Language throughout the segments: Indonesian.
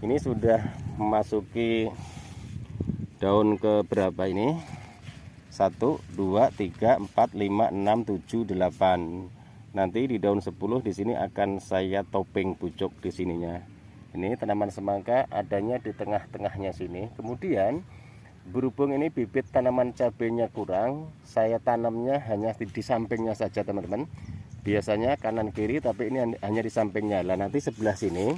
Ini sudah memasuki daun ke berapa ini? 1, 2, 3, 4, 5, 6, 7, 8. Nanti di daun 10 di sini akan saya topping pucuk di sininya. Ini tanaman semangka adanya di tengah-tengahnya sini. Kemudian berhubung ini bibit tanaman cabenya kurang, saya tanamnya hanya di sampingnya saja teman-teman. Biasanya kanan kiri, tapi ini hanya di sampingnya. Lah nanti sebelah sini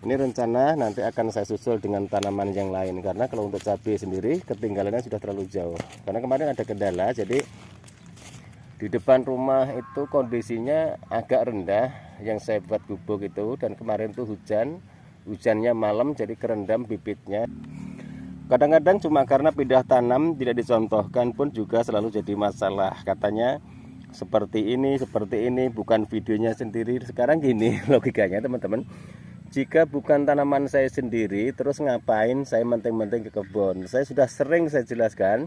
ini rencana nanti akan saya susul dengan tanaman yang lain, karena kalau untuk cabai sendiri ketinggalannya sudah terlalu jauh. Karena kemarin ada kendala, jadi di depan rumah itu kondisinya agak rendah yang saya buat gubuk itu, dan kemarin tuh hujannya malam jadi kerendam bibitnya. Kadang-kadang cuma karena pindah tanam tidak dicontohkan pun juga selalu jadi masalah. Katanya seperti ini, bukan videonya sendiri. Sekarang gini logikanya teman-teman, jika bukan tanaman saya sendiri, terus ngapain saya menting-menting ke kebun? Saya sudah sering saya jelaskan,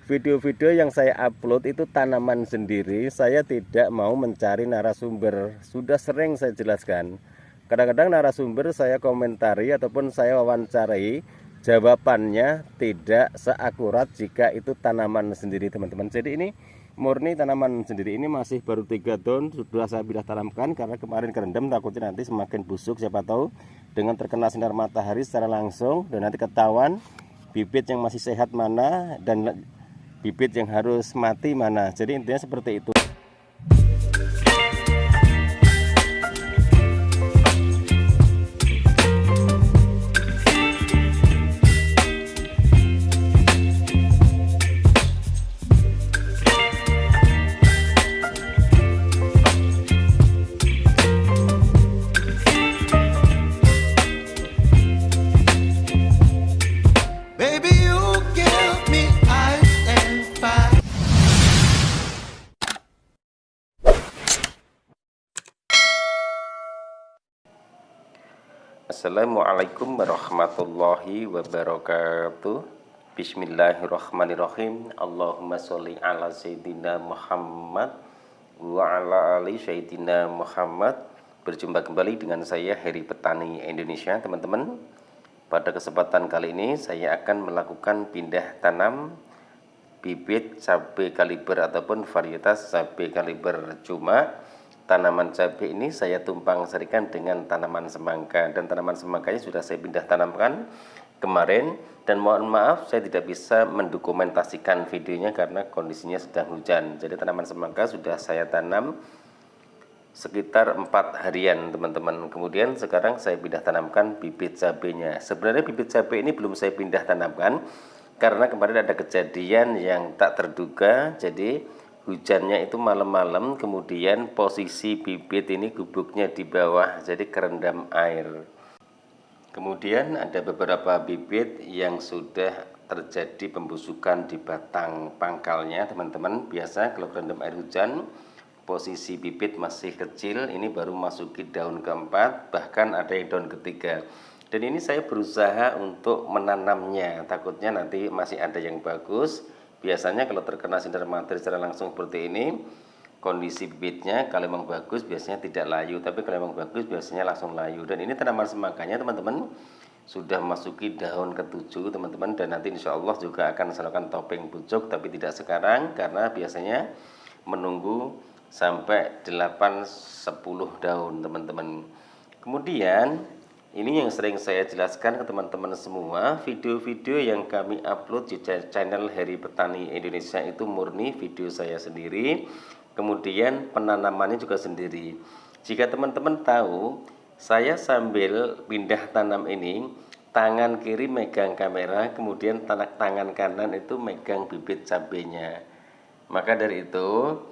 video-video yang saya upload itu tanaman sendiri. Saya tidak mau mencari narasumber. Sudah sering saya jelaskan. Kadang-kadang narasumber saya komentari ataupun saya wawancarai, jawabannya tidak seakurat jika itu tanaman sendiri teman-teman. Jadi ini murni tanaman sendiri. Ini masih baru 3 daun sudah saya pindah tanamkan karena kemarin kerendam, takutnya nanti semakin busuk. Siapa tahu dengan terkena sinar matahari secara langsung dan nanti ketahuan bibit yang masih sehat mana dan bibit yang harus mati mana. Jadi intinya seperti itu. Assalamualaikum warahmatullahi wabarakatuh. Bismillahirrahmanirrahim. Allahumma sholli ala sayyidina Muhammad wa ala ali sayyidina Muhammad. Berjumpa kembali dengan saya Heri Petani Indonesia teman-teman. Pada kesempatan kali ini saya akan melakukan pindah tanam bibit cabai kaliber ataupun varietas cabai kaliber. Cuma tanaman cabai ini saya tumpang sarikan dengan tanaman semangka, dan tanaman semangkanya sudah saya pindah tanamkan kemarin, dan mohon maaf saya tidak bisa mendokumentasikan videonya karena kondisinya sedang hujan. Jadi tanaman semangka sudah saya tanam sekitar 4 harian teman-teman. Kemudian sekarang saya pindah tanamkan bibit cabainya. Sebenarnya bibit cabai ini belum saya pindah tanamkan karena kemarin ada kejadian yang tak terduga. Jadi hujannya itu malam-malam, kemudian posisi bibit ini gubuknya di bawah, jadi kerendam air. Kemudian ada beberapa bibit yang sudah terjadi pembusukan di batang pangkalnya teman-teman. Biasa kalau kerendam air hujan, posisi bibit masih kecil, ini baru masuki daun keempat, bahkan ada yang daun ketiga. Dan ini saya berusaha untuk menanamnya, takutnya nanti masih ada yang bagus. Biasanya kalau terkena sinar matahari secara langsung seperti ini, kondisi bibitnya kalau memang bagus biasanya tidak layu, tapi kalau memang bagus biasanya langsung layu. Dan ini tanaman semangkanya teman-teman sudah masuki daun ke-7 teman-teman, dan nanti insya Allah juga akan saya lakukan topping pucuk, tapi tidak sekarang karena biasanya menunggu sampai 8-10 daun teman-teman. Kemudian ini yang sering saya jelaskan ke teman-teman semua, video-video yang kami upload di channel Heri Petani Indonesia itu murni video saya sendiri, kemudian penanamannya juga sendiri. Jika teman-teman tahu, saya sambil pindah tanam ini, tangan kiri megang kamera, kemudian tangan kanan itu megang bibit cabenya. Maka dari itu,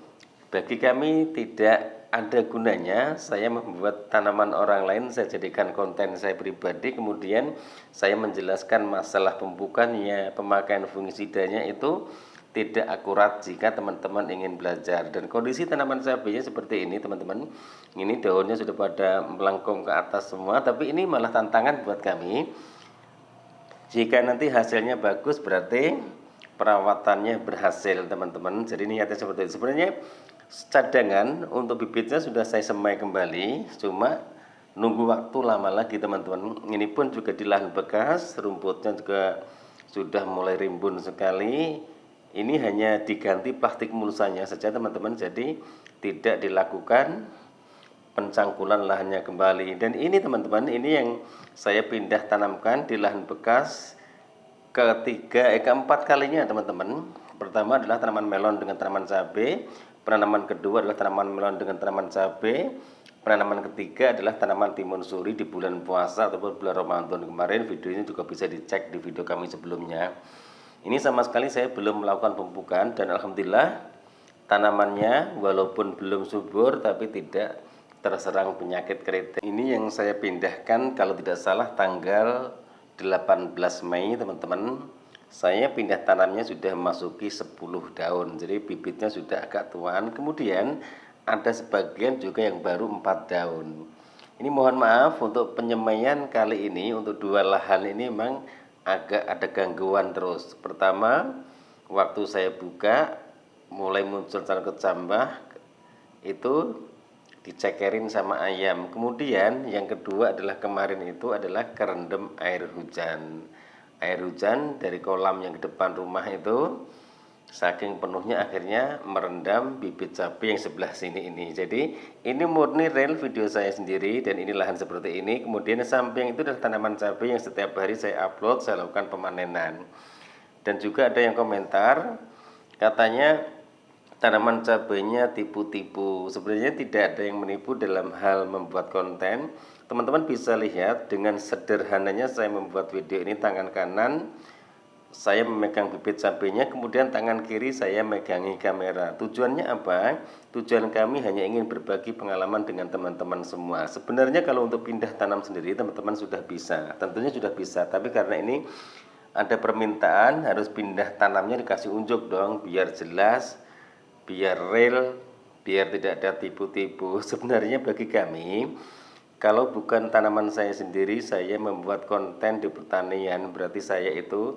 bagi kami tidak ada gunanya saya membuat tanaman orang lain, saya jadikan konten saya pribadi, kemudian saya menjelaskan masalah pemupukannya, pemakaian fungisidanya itu tidak akurat jika teman-teman ingin belajar. Dan kondisi tanaman cabainya seperti ini teman-teman, ini daunnya sudah pada melengkung ke atas semua, tapi ini malah tantangan buat kami. Jika nanti hasilnya bagus berarti perawatannya berhasil teman-teman. Jadi niatnya seperti itu. Sebenarnya cadangan untuk bibitnya sudah saya semai kembali, cuma nunggu waktu lama lagi teman-teman. Ini pun juga di lahan bekas, rumputnya juga sudah mulai rimbun sekali. Ini hanya diganti plastik mulsanya saja teman-teman, jadi tidak dilakukan pencangkulan lahannya kembali. Dan ini teman-teman, ini yang saya pindah tanamkan di lahan bekas keempat kalinya teman-teman. Pertama adalah tanaman melon dengan tanaman cabai, penanaman kedua adalah tanaman melon dengan tanaman cabai, penanaman ketiga adalah tanaman timun suri di bulan puasa ataupun bulan Ramadan kemarin. Video ini juga bisa dicek di video kami sebelumnya. Ini sama sekali saya belum melakukan pemupukan, dan alhamdulillah tanamannya walaupun belum subur tapi tidak terserang penyakit keriting. Ini yang saya pindahkan kalau tidak salah tanggal 18 Mei teman-teman. Saya pindah tanamnya sudah memasuki 10 daun, jadi bibitnya sudah agak tuaan. Kemudian ada sebagian juga yang baru 4 daun. Ini mohon maaf untuk penyemaian kali ini untuk dua lahan ini memang agak ada gangguan terus. Pertama, waktu saya buka mulai muncul cara kecambah itu dicekerin sama ayam. Kemudian yang kedua adalah kemarin itu adalah kerendam air hujan. Air hujan dari kolam yang ke depan rumah itu saking penuhnya akhirnya merendam bibit cabai yang sebelah sini ini. Jadi ini murni real video saya sendiri, dan ini lahan seperti ini. Kemudian samping itu adalah tanaman cabai yang setiap hari saya upload, saya lakukan pemanenan. Dan juga ada yang komentar katanya tanaman cabainya tipu-tipu. Sebenarnya tidak ada yang menipu dalam hal membuat konten. Teman-teman bisa lihat dengan sederhananya saya membuat video ini. Tangan kanan saya memegang bibit cabainya, kemudian tangan kiri saya megangi kamera. Tujuannya apa? Tujuan kami hanya ingin berbagi pengalaman dengan teman-teman semua. Sebenarnya kalau untuk pindah tanam sendiri teman-teman sudah bisa, tentunya sudah bisa. Tapi karena ini ada permintaan harus pindah tanamnya, dikasih unjuk dong, biar jelas, biar real, biar tidak ada tipu-tipu. Sebenarnya bagi kami, kalau bukan tanaman saya sendiri, saya membuat konten di pertanian, berarti saya itu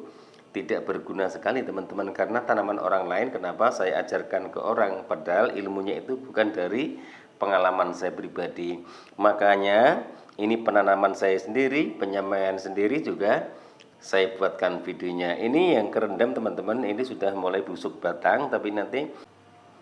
tidak berguna sekali teman-teman. Karena tanaman orang lain kenapa saya ajarkan ke orang, padahal ilmunya itu bukan dari pengalaman saya pribadi. Makanya ini penanaman saya sendiri, penyemaian sendiri juga saya buatkan videonya. Ini yang kerendam teman-teman, ini sudah mulai busuk batang, tapi nanti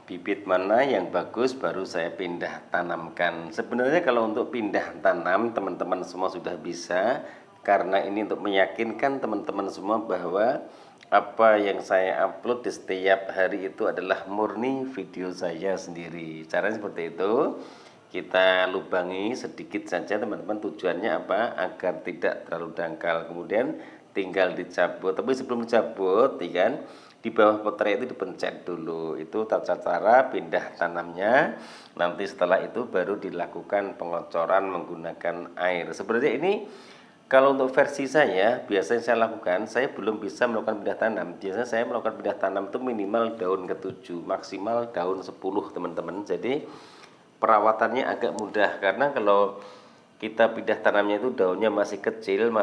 bibit mana yang bagus baru saya pindah tanamkan. Sebenarnya kalau untuk pindah tanam teman-teman semua sudah bisa, karena ini untuk meyakinkan teman-teman semua bahwa apa yang saya upload di setiap hari itu adalah murni video saya sendiri. Caranya seperti itu, kita lubangi sedikit saja teman-teman. Tujuannya apa? Agar tidak terlalu dangkal, kemudian tinggal dicabut. Tapi sebelum dicabut, ya kan, di bawah potret itu dipencet dulu. Itu tata cara pindah tanamnya. Nanti setelah itu baru dilakukan pengocoran menggunakan air. Sebenarnya ini kalau untuk versi saya, biasanya saya lakukan, saya belum bisa melakukan pindah tanam. Biasanya saya melakukan pindah tanam itu minimal daun ke-7, maksimal daun 10 teman-teman. Jadi perawatannya agak mudah, karena kalau kita pindah tanamnya itu daunnya masih kecil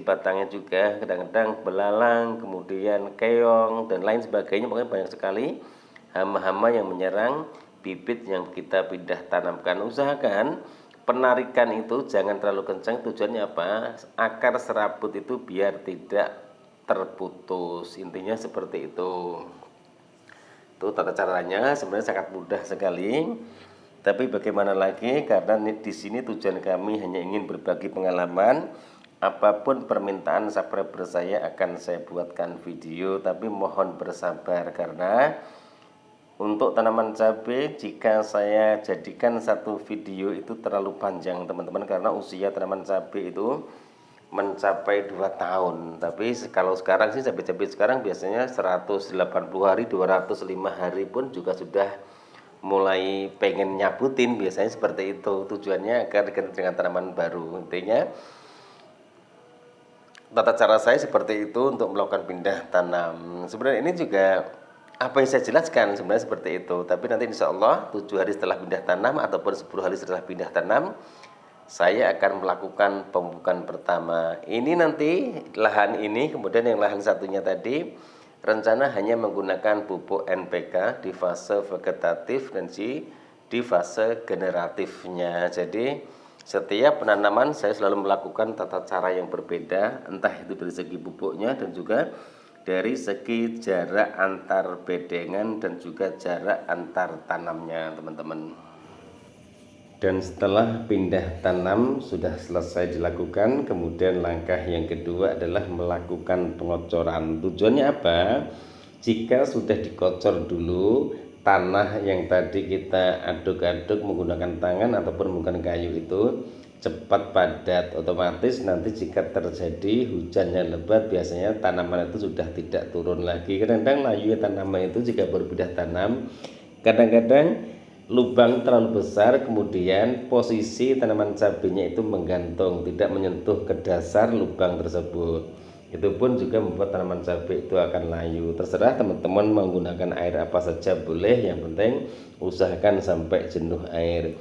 batangnya juga, kadang-kadang belalang, kemudian keong, dan lain sebagainya. Pokoknya banyak sekali hama-hama yang menyerang bibit yang kita pindah tanamkan. Usahakan penarikan itu jangan terlalu kencang. Tujuannya apa? Akar serabut itu biar tidak terputus. Intinya seperti itu. Itu tata caranya, sebenarnya sangat mudah sekali. Tapi bagaimana lagi, karena di sini tujuan kami hanya ingin berbagi pengalaman. Apapun permintaan subscriber saya akan saya buatkan video, tapi mohon bersabar karena untuk tanaman cabai jika saya jadikan satu video itu terlalu panjang teman-teman, karena usia tanaman cabai itu mencapai 2 tahun. Tapi kalau sekarang sih cabai-cabai sekarang biasanya 180 hari, 205 hari pun juga sudah mulai pengen nyabutin, biasanya seperti itu. Tujuannya agar diganti dengan tanaman baru. Intinya tata cara saya seperti itu untuk melakukan pindah tanam. Sebenarnya ini juga apa yang saya jelaskan sebenarnya seperti itu. Tapi nanti insya Allah 7 hari setelah pindah tanam ataupun 10 hari setelah pindah tanam, saya akan melakukan pemupukan pertama. Ini nanti lahan ini, kemudian yang lahan satunya tadi rencana hanya menggunakan pupuk NPK di fase vegetatif dan di fase generatifnya. Jadi Setiap penanaman saya selalu melakukan tata cara yang berbeda, entah itu dari segi pupuknya dan juga dari segi jarak antar bedengan dan juga jarak antar tanamnya, teman-teman. Dan setelah pindah tanam sudah selesai dilakukan, kemudian langkah yang kedua adalah melakukan pengocoran. Tujuannya apa? Jika sudah dikocor dulu tanah yang tadi kita aduk-aduk menggunakan tangan ataupun menggunakan kayu itu cepat padat, otomatis nanti jika terjadi hujannya lebat biasanya tanaman itu sudah tidak turun lagi. Kadang-kadang layu tanaman itu jika berpindah tanam, kadang-kadang lubang terlalu besar, kemudian posisi tanaman cabenya itu menggantung, tidak menyentuh ke dasar lubang tersebut. Itu pun juga membuat tanaman cabai itu akan layu. Terserah teman-teman menggunakan air apa saja boleh, yang penting usahakan sampai jenuh air.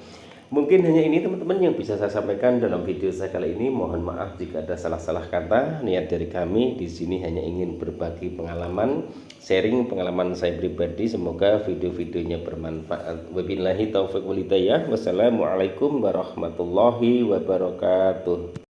Mungkin hanya ini teman-teman yang bisa saya sampaikan dalam video saya kali ini. Mohon maaf jika ada salah-salah kata. Niat dari kami di sini hanya ingin berbagi pengalaman, sharing pengalaman saya pribadi. Semoga video-videonya bermanfaat. Wabillahi taufiq wal hidayah. Wassalamualaikum warahmatullahi wabarakatuh.